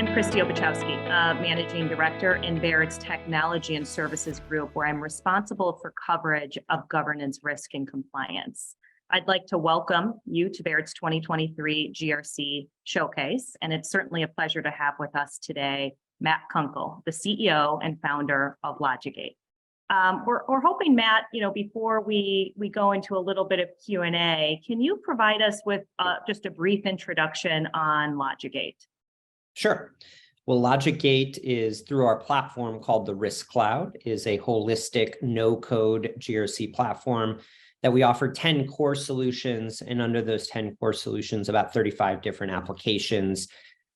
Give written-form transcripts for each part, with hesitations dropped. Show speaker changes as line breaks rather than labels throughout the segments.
I'm Christy Obachowski, Managing Director in Baird's Technology and Services Group, where I'm responsible for coverage of governance, risk, and compliance. I'd like to welcome you to Baird's 2023 GRC Showcase, and it's certainly a pleasure to have with us today Matt Kunkel, the CEO and founder of LogicGate. We're hoping, Matt, before we go into a little bit of Q&A, can you provide us with just a brief introduction on LogicGate?
Sure. Well, LogicGate is through our platform called the Risk Cloud, is a holistic no-code GRC platform that we offer 10 core solutions, and under those 10 core solutions, about 35 different applications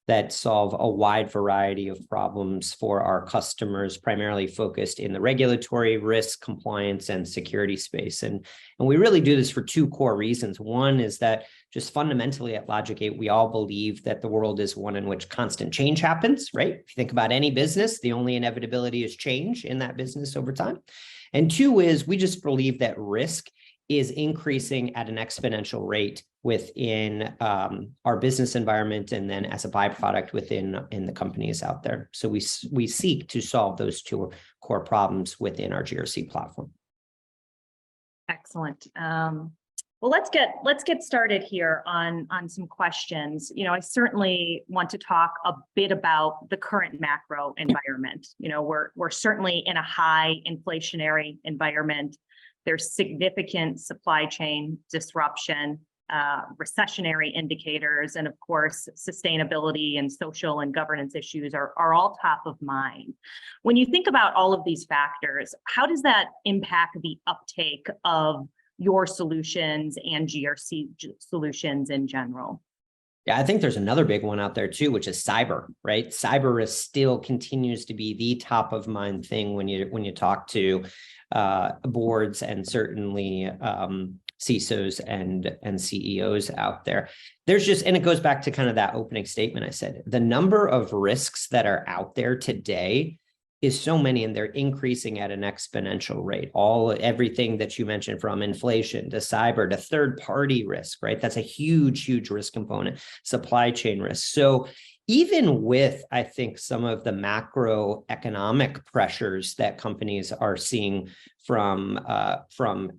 that solve a wide variety of problems for our customers, primarily focused in the regulatory, risk, compliance, and security space. And we really do this for two core reasons. One is that just fundamentally at LogicGate, we all believe that the world is one in which constant change happens, right? If you think about any business, the only inevitability is change in that business over time. And two is we just believe that risk is increasing at an exponential rate within our business environment, and then as a byproduct within the companies out there. So we seek to solve those two core problems within our GRC platform.
Excellent. Well, let's get started here on some questions. I certainly want to talk a bit about the current macro environment. We're certainly in a high inflationary environment. There's significant supply chain disruption, recessionary indicators, and of course, sustainability and social and governance issues are all top of mind. When you think about all of these factors, how does that impact the uptake of your solutions and GRC solutions in general?
Yeah, I think there's another big one out there too, which is cyber, right? Cyber risk still continues to be the top of mind thing when you talk to boards and certainly CISOs and CEOs out there. And it goes back to kind of that opening statement I said, the number of risks that are out there today is so many, and they're increasing at an exponential rate. Everything that you mentioned, from inflation to cyber to third-party risk, right? That's a huge, huge risk component, supply chain risk. So even with, I think, some of the macroeconomic pressures that companies are seeing from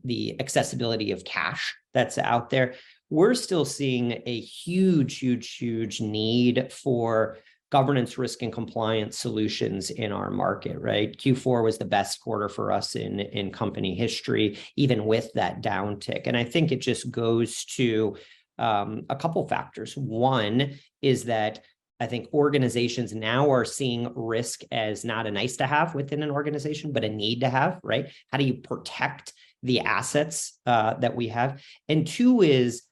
the accessibility of cash that's out there, we're still seeing a huge, huge, huge need for governance, risk, and compliance solutions in our market, right? Q4 was the best quarter for us in company history, even with that downtick. And I think it just goes to a couple factors. One is that I think organizations now are seeing risk as not a nice to have within an organization, but a need to have, right? How do you protect the assets that we have? And two is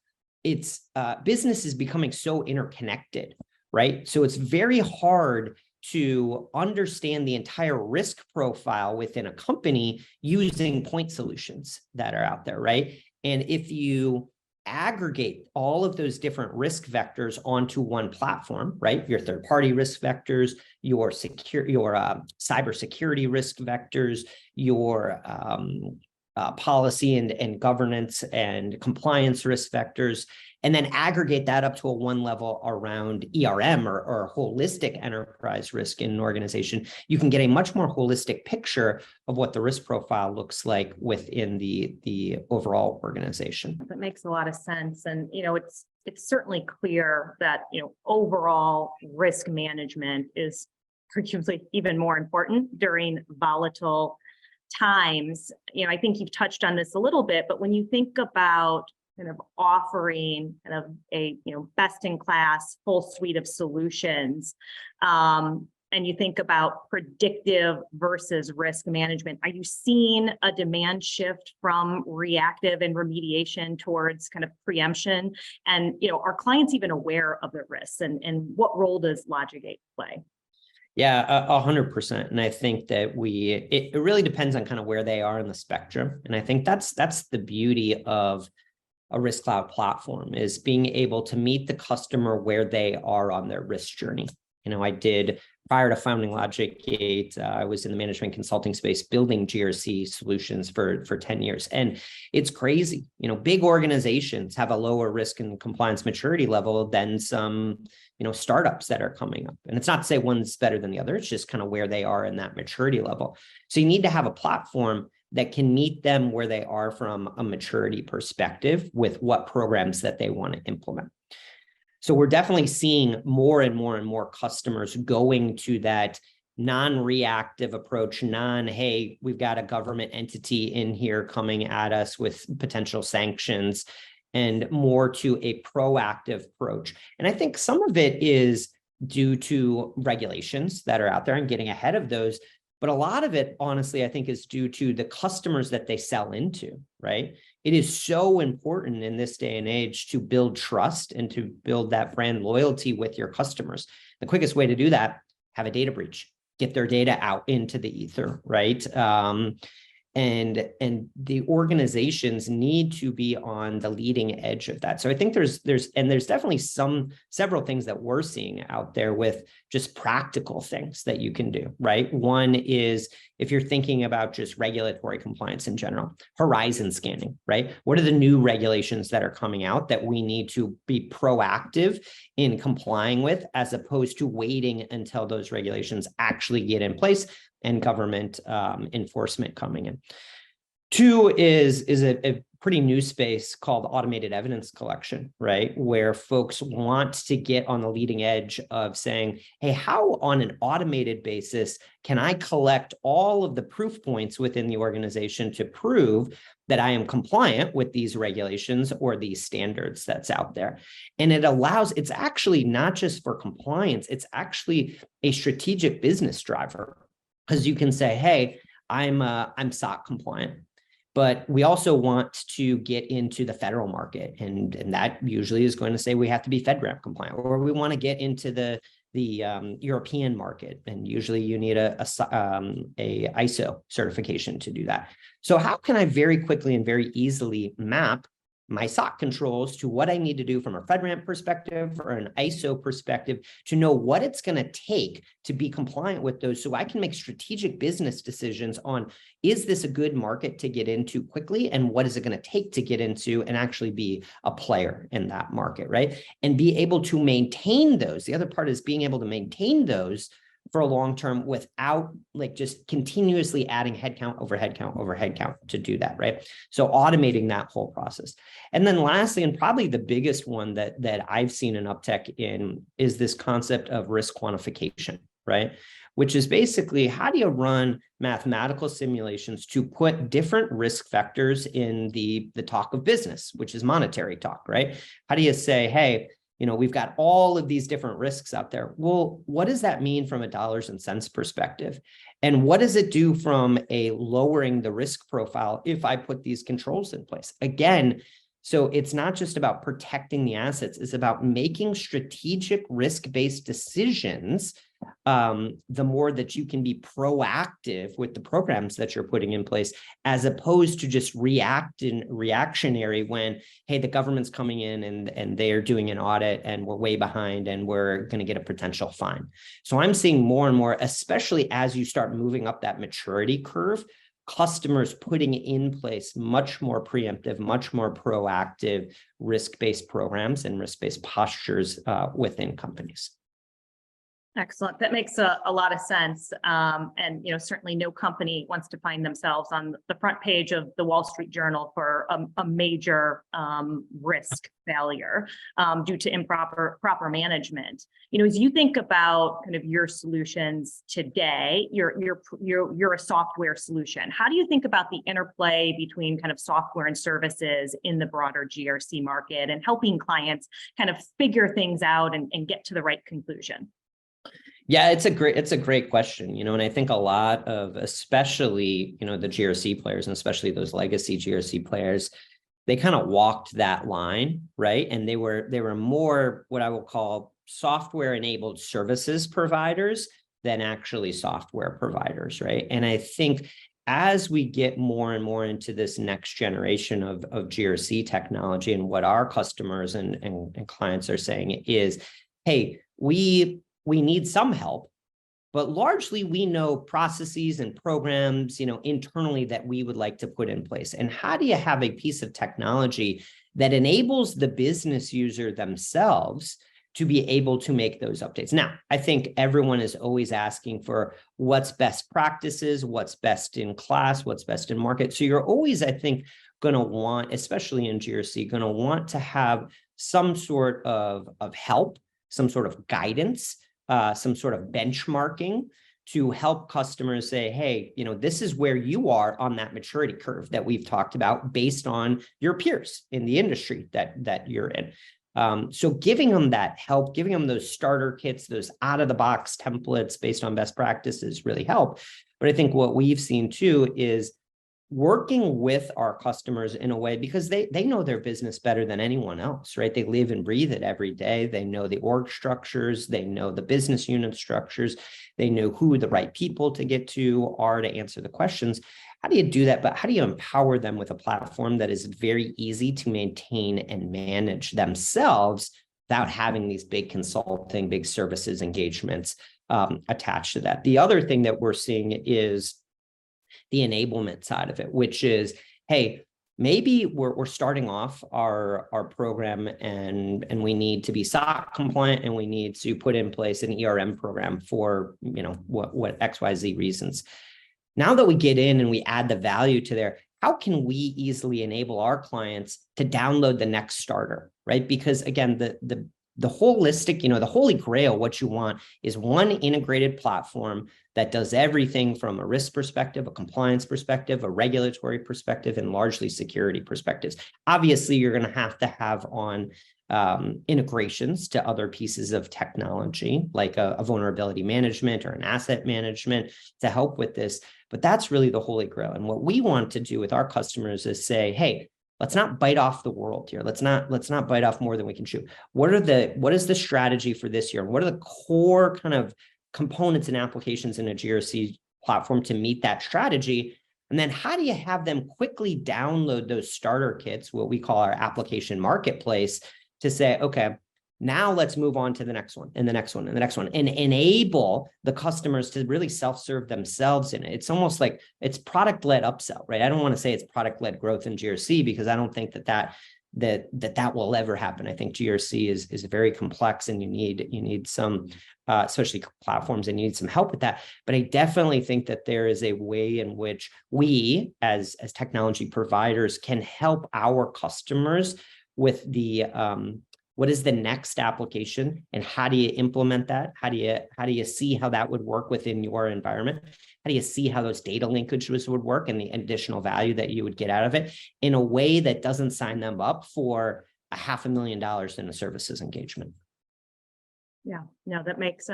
business is becoming so interconnected, right? So it's very hard to understand the entire risk profile within a company using point solutions that are out there, right? And if you aggregate all of those different risk vectors onto one platform, right? Your third-party risk vectors, your cybersecurity risk vectors, your policy and governance and compliance risk vectors, and then aggregate that up to a one level around ERM or holistic enterprise risk in an organization, you can get a much more holistic picture of what the risk profile looks like within the overall organization.
That makes a lot of sense. And, it's certainly clear that, overall risk management is arguably even more important during volatile times. I think you've touched on this a little bit, but when you think about kind of offering kind of a best-in-class full suite of solutions, and you think about predictive versus risk management, are you seeing a demand shift from reactive and remediation towards kind of preemption? And are clients even aware of the risks, and what role does LogicGate play?
Yeah, 100%. And I think that it really depends on kind of where they are in the spectrum. And I think that's the beauty of a Risk Cloud platform, is being able to meet the customer where they are on their risk journey. I did prior to founding LogicGate, I was in the management consulting space building GRC solutions for 10 years. And it's crazy. Big organizations have a lower risk and compliance maturity level than some, startups that are coming up. And it's not to say one's better than the other. It's just kind of where they are in that maturity level. So you need to have a platform that can meet them where they are from a maturity perspective with what programs that they want to implement. So we're definitely seeing more and more and more customers going to that non-reactive approach, hey, we've got a government entity in here coming at us with potential sanctions, and more to a proactive approach. And I think some of it is due to regulations that are out there and getting ahead of those. But a lot of it, honestly, I think is due to the customers that they sell into, right? It is so important in this day and age to build trust and to build that brand loyalty with your customers. The quickest way to do that, have a data breach, get their data out into the ether, right? And the organizations need to be on the leading edge of that. So I think there's definitely several things that we're seeing out there with just practical things that you can do, right? One is if you're thinking about just regulatory compliance in general, horizon scanning, right? What are the new regulations that are coming out that we need to be proactive in complying with, as opposed to waiting until those regulations actually get in place and government enforcement coming in. Two is a pretty new space called automated evidence collection, right? Where folks want to get on the leading edge of saying, hey, how on an automated basis can I collect all of the proof points within the organization to prove that I am compliant with these regulations or these standards that's out there? And it's actually not just for compliance, it's actually a strategic business driver. Because you can say, hey, I'm SOC compliant, but we also want to get into the federal market. And that usually is going to say we have to be FedRAMP compliant, or we want to get into the European market. And usually you need a ISO certification to do that. So how can I very quickly and very easily map my SOC controls to what I need to do from a FedRAMP perspective or an ISO perspective to know what it's going to take to be compliant with those, so I can make strategic business decisions on, is this a good market to get into quickly, and what is it going to take to get into and actually be a player in that market, right? And be able to maintain those. The other part is being able to maintain those for a long term without just continuously adding headcount over headcount over headcount to do that, right? So automating that whole process. And then lastly, and probably the biggest one that I've seen an uptick in, is this concept of risk quantification, right? Which is basically, how do you run mathematical simulations to put different risk factors in the talk of business, which is monetary talk, right? How do you say, hey, we've got all of these different risks out there. Well, what does that mean from a dollars and cents perspective? And what does it do from a lowering the risk profile if I put these controls in place? Again, so it's not just about protecting the assets, it's about making strategic risk-based decisions. The more that you can be proactive with the programs that you're putting in place, as opposed to just reactionary when, hey, the government's coming in and they're doing an audit and we're way behind and we're going to get a potential fine. So I'm seeing more and more, especially as you start moving up that maturity curve, customers putting in place much more preemptive, much more proactive risk-based programs and risk-based postures within companies.
Excellent. That makes a lot of sense. And, certainly no company wants to find themselves on the front page of the Wall Street Journal for a major risk failure due to proper management. As you think about kind of your solutions today, you're a software solution. How do you think about the interplay between kind of software and services in the broader GRC market and helping clients kind of figure things out and get to the right conclusion?
Yeah, it's a great question, and I think a lot of, especially, the GRC players, and especially those legacy GRC players, they kind of walked that line, right? And they were more what I will call software-enabled services providers than actually software providers, right? And I think as we get more and more into this next generation of GRC technology, and what our customers and clients are saying is, hey, we need some help, but largely we know processes and programs, internally that we would like to put in place. And how do you have a piece of technology that enables the business user themselves to be able to make those updates? Now, I think everyone is always asking for what's best practices, what's best in class, what's best in market. So you're always, I think, going to want, especially in GRC, going to want to have some sort of help, some sort of guidance, some sort of benchmarking to help customers say, hey, this is where you are on that maturity curve that we've talked about based on your peers in the industry that you're in. So giving them that help, giving them those starter kits, those out-of-the-box templates based on best practices really help. But I think what we've seen too is working with our customers in a way, because they know their business better than anyone else, right? They live and breathe it every day. They know the org structures, they know the business unit structures, they know who the right people to get to are to answer the questions. How do you do that? But how do you empower them with a platform that is very easy to maintain and manage themselves without having these big consulting, big services engagements attached to that? The other thing that we're seeing is the enablement side of it, which is, hey, maybe we're starting off our program and we need to be SOC compliant and we need to put in place an ERM program for what XYZ reasons. Now that we get in and we add the value to there, how can we easily enable our clients to download the next starter, right? Because again, the holistic, the holy grail, what you want is one integrated platform that does everything from a risk perspective, a compliance perspective, a regulatory perspective, and largely security perspectives. Obviously, you're going to have on integrations to other pieces of technology, like a vulnerability management or an asset management to help with this. But that's really the holy grail. And what we want to do with our customers is say, hey, let's not bite off the world here. Let's not bite off more than we can chew. What is the strategy for this year? What are the core kind of components and applications in a GRC platform to meet that strategy? And then how do you have them quickly download those starter kits, what we call our application marketplace, to say, okay, now let's move on to the next one and the next one and the next one, and enable the customers to really self-serve themselves in it. It's almost like it's product-led upsell, right? I don't want to say it's product-led growth in GRC because I don't think that will ever happen. I think GRC is very complex and you need some, especially platforms, and you need some help with that. But I definitely think that there is a way in which we as technology providers can help our customers with the what is the next application and how do you implement that? How do you see how that would work within your environment? How do you see how those data linkages would work and the additional value that you would get out of it in a way that doesn't sign them up for $500,000 in a services engagement?
Yeah, no, that makes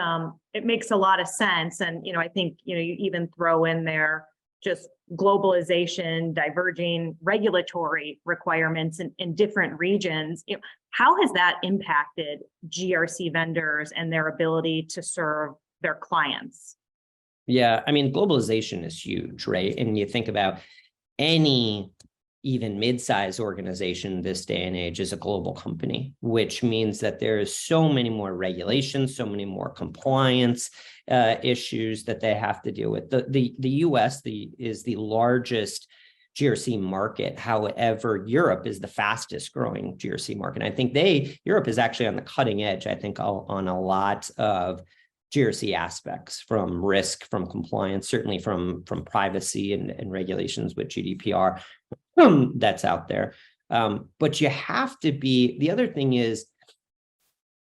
it makes a lot of sense. And I think you even throw in there just globalization, diverging regulatory requirements in different regions. How has that impacted GRC vendors and their ability to serve their clients?
Yeah, I mean, globalization is huge, right? And you think about any even mid-sized organization this day and age is a global company, which means that there is so many more regulations, so many more compliance issues that they have to deal with. The US is the largest GRC market. However, Europe is the fastest growing GRC market. I think Europe is actually on the cutting edge, I think, on a lot of GRC aspects, from risk, from compliance, certainly from privacy and regulations with GDPR that's out there. But you have to be, the other thing is,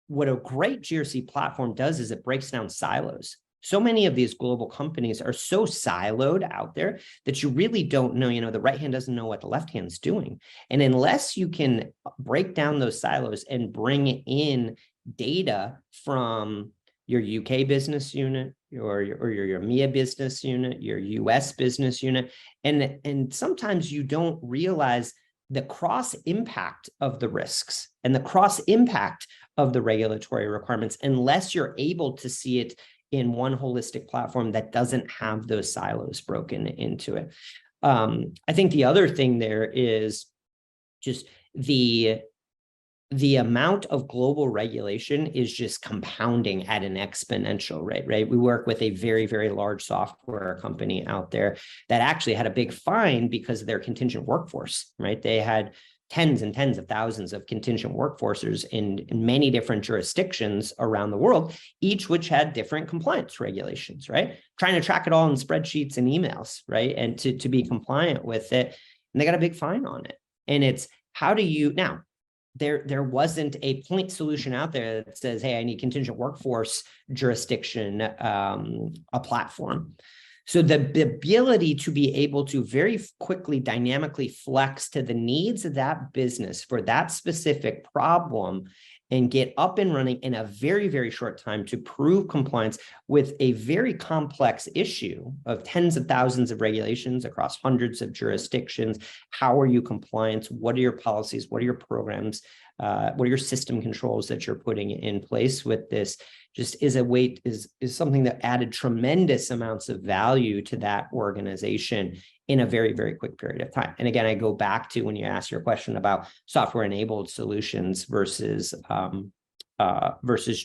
what a great GRC platform does is it breaks down silos. So many of these global companies are so siloed out there that you really don't know, the right hand doesn't know what the left hand's doing. And unless you can break down those silos and bring in data from your UK business unit, or your EMEA business unit, your US business unit, and sometimes you don't realize the cross impact of the risks and the cross impact of the regulatory requirements unless you're able to see it in one holistic platform that doesn't have those silos broken into it. I think the other thing there is just the the amount of global regulation is just compounding at an exponential rate, right? We work with a very, very large software company out there that actually had a big fine because of their contingent workforce, right? They had tens and tens of thousands of contingent workforces in many different jurisdictions around the world, each which had different compliance regulations, right? Trying to track it all in spreadsheets and emails, right? And to be compliant with it. And they got a big fine on it. And it's, how do you, now, there wasn't a point solution out there that says, hey, I need contingent workforce jurisdiction, a platform. So the ability to be able to very quickly, dynamically flex to the needs of that business for that specific problem and get up and running in a very, very short time to prove compliance with a very complex issue of tens of thousands of regulations across hundreds of jurisdictions. How are you compliant? What are your policies? What are your programs? What are your system controls that you're putting in place with this? Just is something that added tremendous amounts of value to that organization in a very, very quick period of time. And again, I go back to when you asked your question about software-enabled solutions versus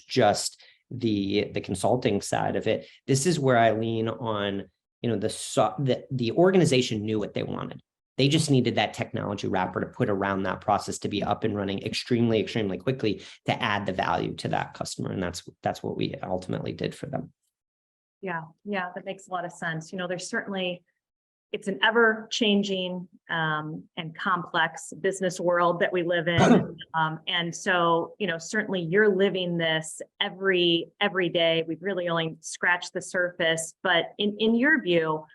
just the consulting side of it. This is where I lean on, the organization knew what they wanted. They just needed that technology wrapper to put around that process to be up and running extremely, extremely quickly to add the value to that customer. And that's what we ultimately did for them.
Yeah, that makes a lot of sense. There's certainly, it's an ever-changing and complex business world that we live in. And so, certainly you're living this every day. We've really only scratched the surface. But in your view,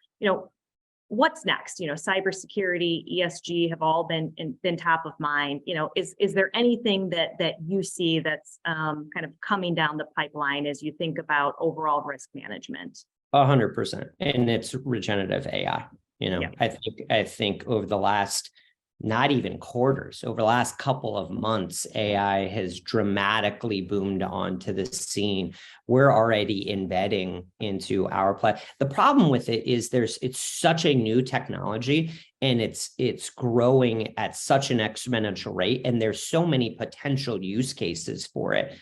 what's next? Cybersecurity, ESG have all been top of mind. Is there anything that you see that's kind of coming down the pipeline as you think about overall risk management?
100%. And it's regenerative AI.
Yeah.
I think over the last, not even quarters, over the last couple of months, AI has dramatically boomed onto the scene. We're already embedding into our platform. The problem with it is it's such a new technology and it's growing at such an exponential rate. And there's so many potential use cases for it.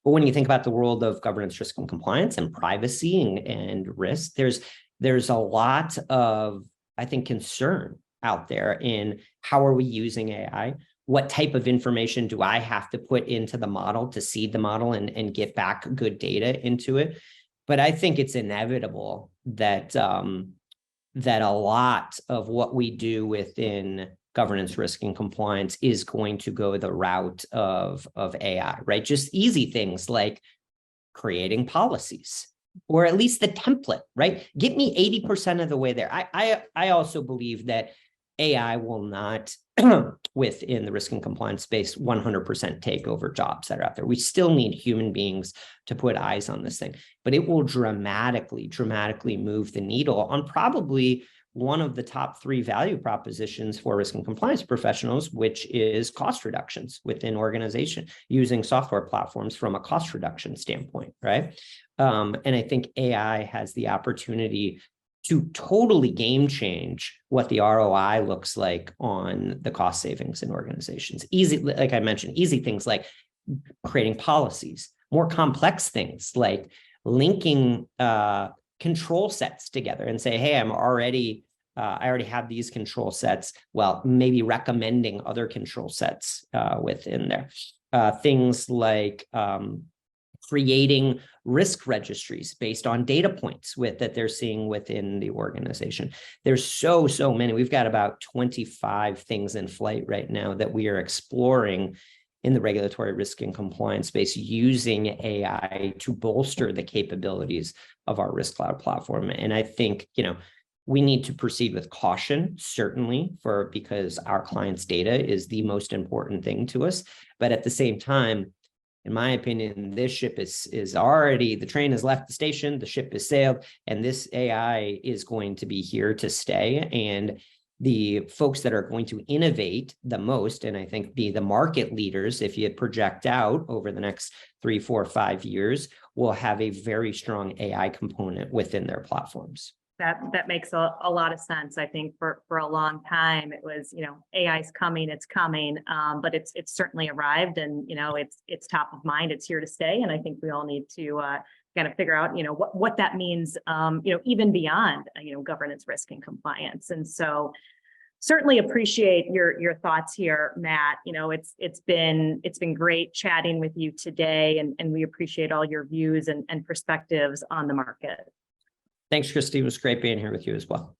But when you think about the world of governance, risk, and compliance and privacy and risk, there's a lot of, I think, concern out there in how are we using AI? What type of information do I have to put into the model to seed the model and get back good data into it? But I think it's inevitable that that a lot of what we do within governance, risk, and compliance is going to go the route of AI, right? Just easy things like creating policies, or at least the template, right? Get me 80% of the way there. I also believe that AI will not, within the risk and compliance space, 100% take over jobs that are out there. We still need human beings to put eyes on this thing, but it will dramatically, dramatically move the needle on probably one of the top 3 value propositions for risk and compliance professionals, which is cost reductions within organization using software platforms from a cost reduction standpoint, right? And I think AI has the opportunity to totally game change what the ROI looks like on the cost savings in organizations. Easy, like I mentioned, easy things like creating policies, more complex things like linking control sets together and say, hey, I already have these control sets. Well, maybe recommending other control sets within there. Things like creating risk registries based on data points that they're seeing within the organization. There's so many. We've got about 25 things in flight right now that we are exploring in the regulatory risk and compliance space using AI to bolster the capabilities of our Risk Cloud platform. And I think, we need to proceed with caution, certainly, because our clients' data is the most important thing to us. But at the same time, in my opinion, this ship is already, the train has left the station, the ship has sailed, and this AI is going to be here to stay. And the folks that are going to innovate the most, and I think be the market leaders, if you project out over the next 3, 4, 5 years, will have a very strong AI component within their platforms.
That makes a lot of sense. I think for a long time, it was, AI's coming, it's coming, but it's certainly arrived and, it's top of mind, it's here to stay. And I think we all need to kind of figure out, what that means, even beyond, governance, risk and compliance. And so certainly appreciate your thoughts here, Matt. It's been great chatting with you today, and we appreciate all your views and perspectives on the market.
Thanks, Christy. It was great being here with you as well.